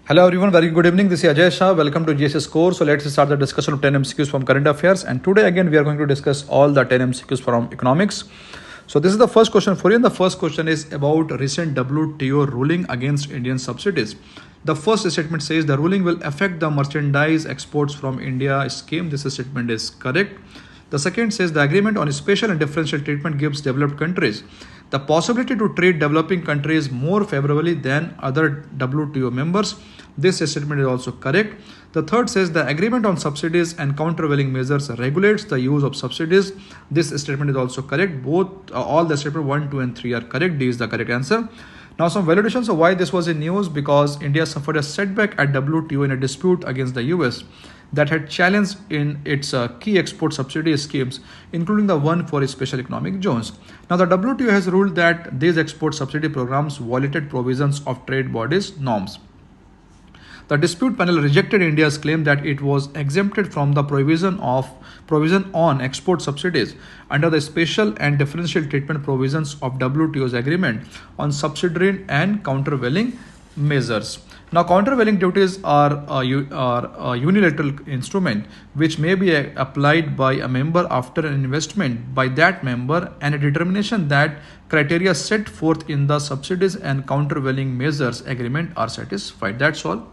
Hello everyone, very good evening. This is Ajay Shah. Welcome to GSS Core. So let's start the discussion of 10 MCQs from current affairs. And today again we are going to discuss all the 10 MCQs from economics. So this is the first question for you. And the first question is about recent WTO ruling against Indian subsidies. The first statement says the ruling will affect the merchandise exports from India scheme. This statement is correct. The second says the agreement on special and differential treatment gives developed countries the possibility to treat developing countries more favorably than other WTO members. This statement is also correct. The third says the agreement on subsidies and countervailing measures regulates the use of subsidies. This statement is also correct. All the statement 1, 2 and 3 are correct. D is the correct answer. Now some validations of why this was in news: because India suffered a setback at WTO in a dispute against the US that had challenged in its key export subsidy schemes, including the one for special economic zones. Now the WTO has ruled that these export subsidy programs violated provisions of trade bodies norms. The dispute panel rejected India's claim that it was exempted from the provision on export subsidies under the special and differential treatment provisions of WTO's agreement on subsidiary and countervailing measures. Now, countervailing duties are a unilateral instrument which may be applied by a member after an investment by that member and a determination that criteria set forth in the subsidies and countervailing measures agreement are satisfied. That's all.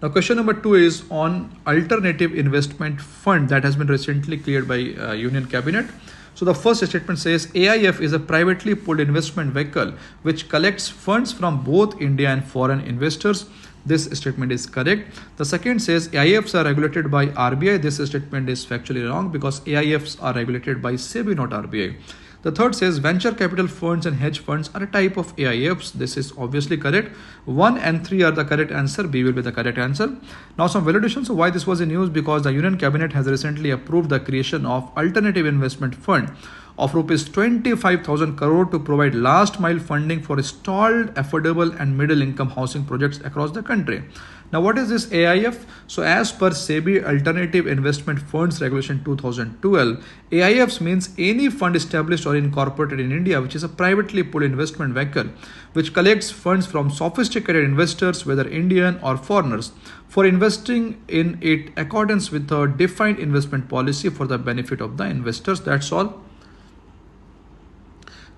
Now, question number 2 is on alternative investment fund that has been recently cleared by Union Cabinet. So the first statement says AIF is a privately pooled investment vehicle which collects funds from both India and foreign investors. This statement is correct. The second says AIFs are regulated by RBI. This statement is factually wrong because AIFs are regulated by SEBI, not RBI. The third says venture capital funds and hedge funds are a type of AIFs. This is obviously correct. 1 and 3 are the correct answer. B will be the correct answer. Now some validations of why this was in news: because the Union Cabinet has recently approved the creation of alternative investment fund of rupees 25,000 crore to provide last mile funding for stalled affordable and middle income housing projects across the country. Now what is this AIF? So as per SEBI Alternative Investment Funds Regulation 2012, AIFs means any fund established or incorporated in India which is a privately pooled investment vehicle which collects funds from sophisticated investors, whether Indian or foreigners, for investing in it accordance with a defined investment policy for the benefit of the investors. That's all.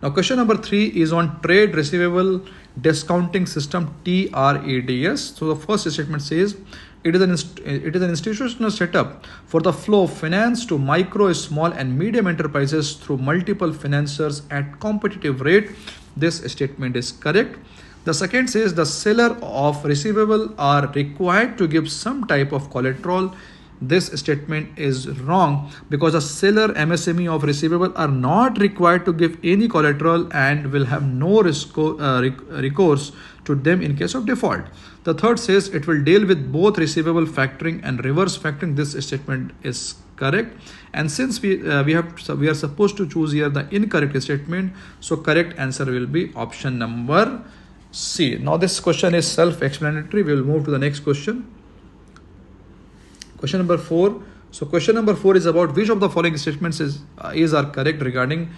Now question number 3 is on trade receivable discounting system, TRADS. So the first statement says it is an institutional setup for the flow of finance to micro, small and medium enterprises through multiple financiers at competitive rate. This statement is correct. The second says the seller of receivable are required to give some type of collateral. This statement is wrong because a seller MSME of receivable are not required to give any collateral and will have no recourse to them in case of default. The third says it will deal with both receivable factoring and reverse factoring. This statement is correct. And since we are supposed to choose here the incorrect statement, so correct answer will be option number C. Now this question is self-explanatory. We will move to the next question. Question number 4. So question number 4 is about which of the following statements are correct regarding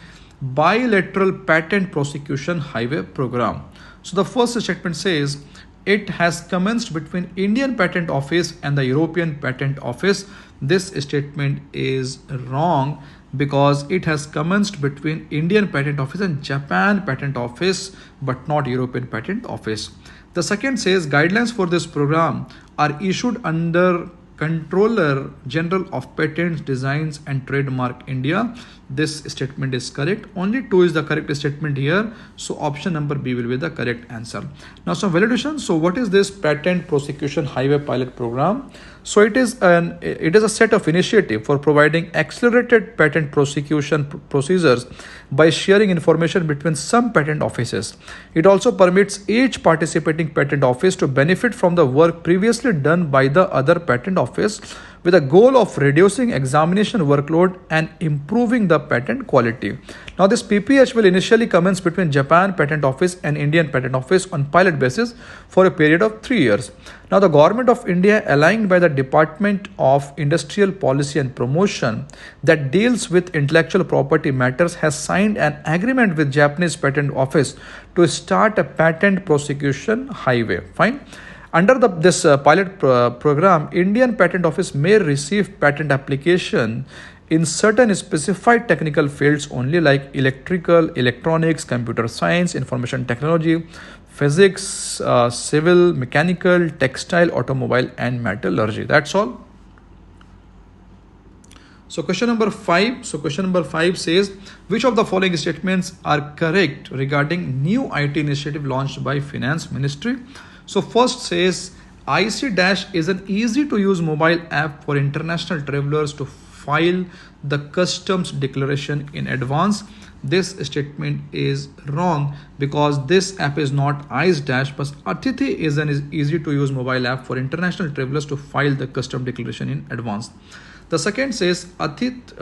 bilateral patent prosecution highway program. So the first statement says it has commenced between Indian Patent Office and the European Patent Office. This statement is wrong because it has commenced between Indian Patent Office and Japan Patent Office but not European Patent Office. The second says guidelines for this program are issued under Controller General of Patents, Designs and Trademark India. This statement is correct. Only 2 is the correct statement here. So option number B will be the correct answer. Now some validation. So what is this patent prosecution highway pilot program? So it is a set of initiative for providing accelerated patent prosecution procedures by sharing information between some patent offices. It also permits each participating patent office to benefit from the work previously done by the other patent Office with a goal of reducing examination workload and improving the patent quality. Now, this PPH will initially commence between Japan Patent Office and Indian Patent Office on pilot basis for a period of 3 years. Now, the Government of India, aligned by the Department of Industrial Policy and Promotion that deals with intellectual property matters, has signed an agreement with Japanese Patent Office to start a patent prosecution highway. Fine. Under this pilot program, Indian Patent Office may receive patent application in certain specified technical fields only, like electrical, electronics, computer science, information technology, physics, civil, mechanical, textile, automobile, and metallurgy. That's all. So question number 5. So question number 5 says, which of the following statements are correct regarding new IT initiative launched by Finance Ministry? So first says, IC Dash is an easy to use mobile app for international travelers to file the customs declaration in advance. This statement is wrong because this app is not ICE Dash, but Atithi is an easy to use mobile app for international travelers to file the custom declaration in advance. The second says, Athit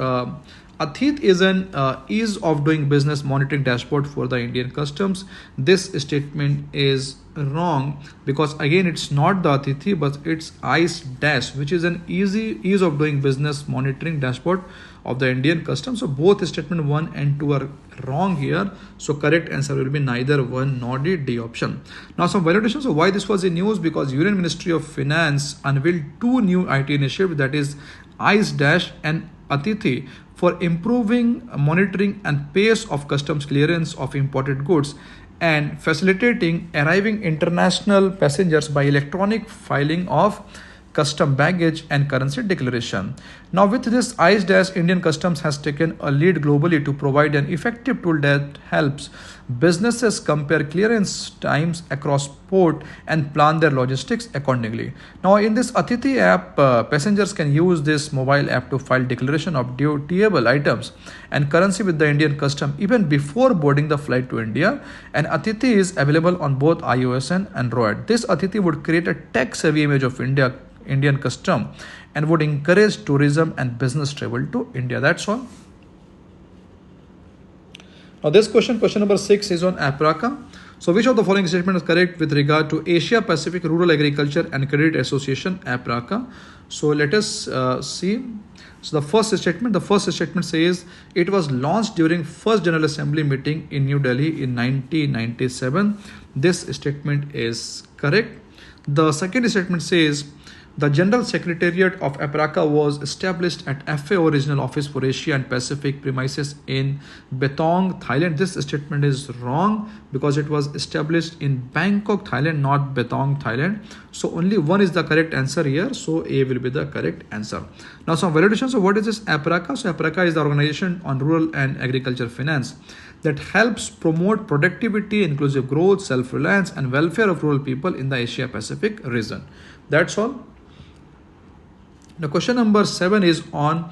is an ease of doing business monitoring dashboard for the Indian customs. This statement is wrong because again it's not the Atithi but it's ICE Dash, which is an ease of doing business monitoring dashboard of the Indian customs. So both statement 1 and 2 are wrong here. So correct answer will be neither 1 nor the D option. Now some validations of why this was in news, because Union Ministry of Finance unveiled 2 new IT initiatives, that is ICE Dash and Atithi, for improving monitoring and pace of customs clearance of imported goods and facilitating arriving international passengers by electronic filing of custom baggage and currency declaration. Now with this ICE Dash, Indian Customs has taken a lead globally to provide an effective tool that helps businesses compare clearance times across port and plan their logistics accordingly. Now in this Atithi app, passengers can use this mobile app to file declaration of dutiable items and currency with the Indian Custom even before boarding the flight to India, and Atithi is available on both iOS and Android. This Atithi would create a tech-savvy image of Indian custom and would encourage tourism and business travel to India. That's all. Now this question number 6 is on APRACA. So which of the following statement is correct with regard to Asia Pacific Rural Agriculture and Credit Association, APRACA? So let us see. So the first statement says it was launched during first General Assembly meeting in New Delhi in 1997. This statement is correct. The second statement says the General Secretariat of APRACA was established at FAO Regional Office for Asia and Pacific premises in Betong, Thailand. This statement is wrong because it was established in Bangkok, Thailand, not Betong, Thailand. So only 1 is the correct answer here. So A will be the correct answer. Now some validations of what is this APRACA. So APRACA is the Organization on Rural and Agriculture Finance that helps promote productivity, inclusive growth, self-reliance and welfare of rural people in the Asia Pacific region. That's all. Now question number 7 is on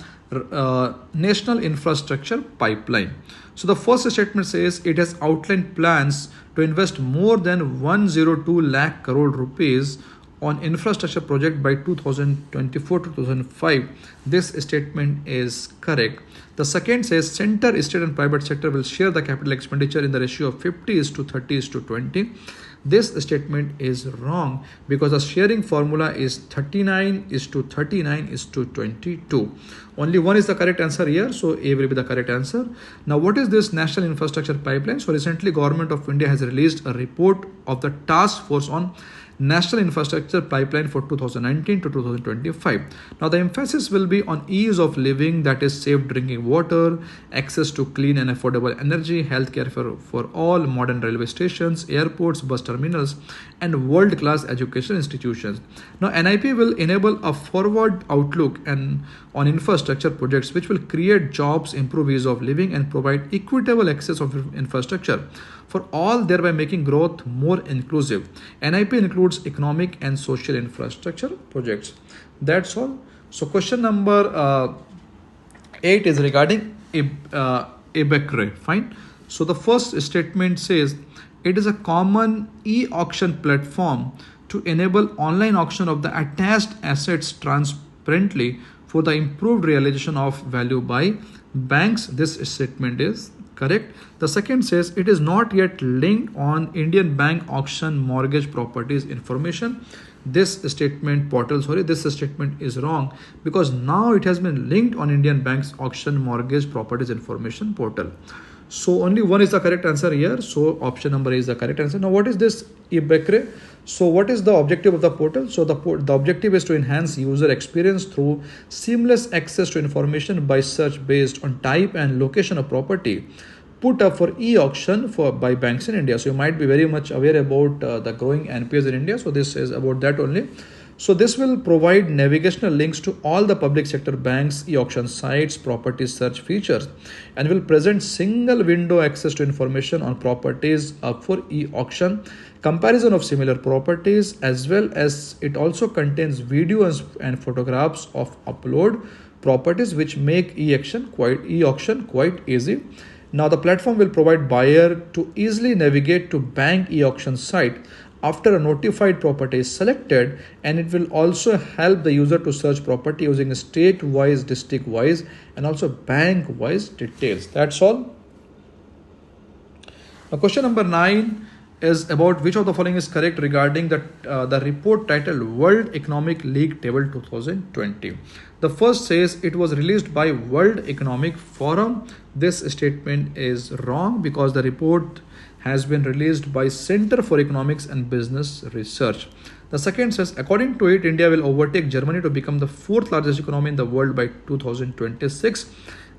National Infrastructure Pipeline. So the first statement says it has outlined plans to invest more than 102 lakh crore rupees on infrastructure project by 2024 to 2005. This statement is correct. The second says center, state and private sector will share the capital expenditure in the ratio of 50:30:20. This statement is wrong because the sharing formula is 39:39:22. Only 1 is the correct answer here, so A will be the correct answer. Now what is this National Infrastructure Pipeline? So recently Government of India has released a report of the task force on National Infrastructure Pipeline for 2019 to 2025. Now the emphasis will be on ease of living, that is safe drinking water, access to clean and affordable energy, healthcare for all, modern railway stations, airports, bus terminals, and world-class education institutions. Now NIP will enable a forward outlook and on infrastructure projects which will create jobs, improve ease of living, and provide equitable access of infrastructure for all, thereby making growth more inclusive. NIP includes economic and social infrastructure projects. That's all. So question number 8 is regarding ABECRE. Fine. So the first statement says it is a common e-auction platform to enable online auction of the attached assets transparently for the improved realization of value by banks. This statement is correct. The second says it is not yet linked on Indian bank auction mortgage properties information. This statement is wrong, because now it has been linked on Indian bank's auction mortgage properties information portal. So only one is the correct answer here. So option number A is the correct answer. Now what is this eBekre? So what is the objective of the portal? So the objective is to enhance user experience through seamless access to information by search based on type and location of property put up for e-auction by banks in India. So you might be very much aware about the growing NPS in India. So this is about that only. So this will provide navigational links to all the public sector banks, e-auction sites, property search features, and will present single window access to information on properties up for e-auction, comparison of similar properties, as well as it also contains videos and photographs of upload properties, which make e-auction quite easy. Now the platform will provide buyer to easily navigate to bank e-auction site after a notified property is selected, and it will also help the user to search property using state-wise, district-wise, and also bank-wise details. That's all. Now question number 9 is about which of the following is correct regarding the report titled World Economic League Table 2020. The first says it was released by World Economic Forum. This statement is wrong, because the report has been released by Center for Economics and Business Research. The second says, according to it, India will overtake Germany to become the 4th largest economy in the world by 2026.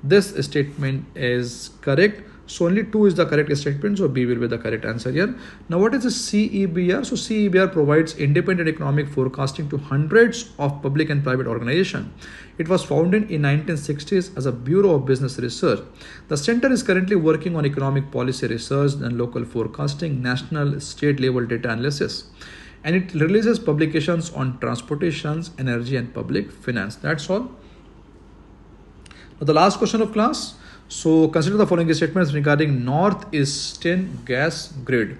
This statement is correct. So only 2 is the correct statement. So B will be the correct answer here. Now what is the CEBR? So CEBR provides independent economic forecasting to hundreds of public and private organizations. It was founded in 1960s as a Bureau of Business Research. The center is currently working on economic policy research and local forecasting, national, state level data analysis. And it releases publications on transportations, energy and public finance. That's all. Now the last question of class. So consider the following statements regarding Northeastern gas grid.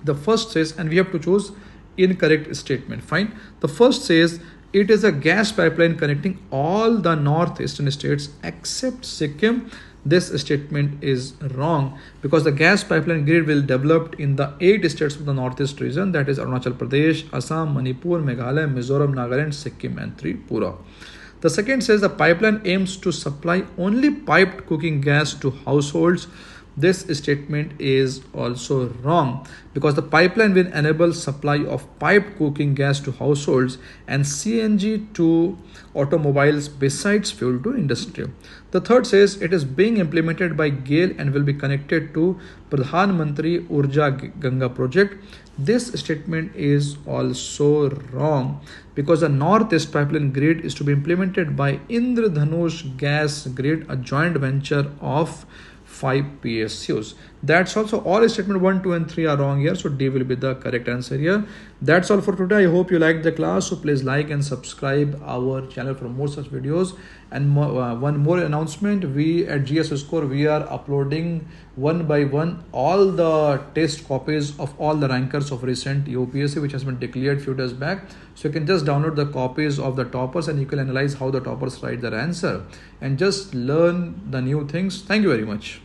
The first says, and we have to choose incorrect statement. Fine. The first says it is a gas pipeline connecting all the northeastern states except Sikkim. This statement is wrong, because the gas pipeline grid will develop in the 8 states of the northeast region, that is Arunachal Pradesh, Assam, Manipur, Meghalaya, Mizoram, Nagaland, Sikkim and Tripura. The second says the pipeline aims to supply only piped cooking gas to households. This statement is also wrong, because the pipeline will enable supply of piped cooking gas to households and CNG to automobiles besides fuel to industry. The third says it is being implemented by GAIL and will be connected to Pradhan Mantri Urja Ganga project. This statement is also wrong, because the Northeast Pipeline Grid is to be implemented by Indradhanush Gas Grid, a joint venture of 5 PSUs. That's also all. Statement 1, 2 and 3 are wrong here. So D will be the correct answer here. That's all for today. I hope you liked the class. So please like and subscribe our channel for more such videos. And one more announcement, we at GS Score, we are uploading one by one all the test copies of all the rankers of recent UPSC which has been declared few days back. So you can just download the copies of the toppers and you can analyze how the toppers write their answer and just learn the new things. Thank you very much.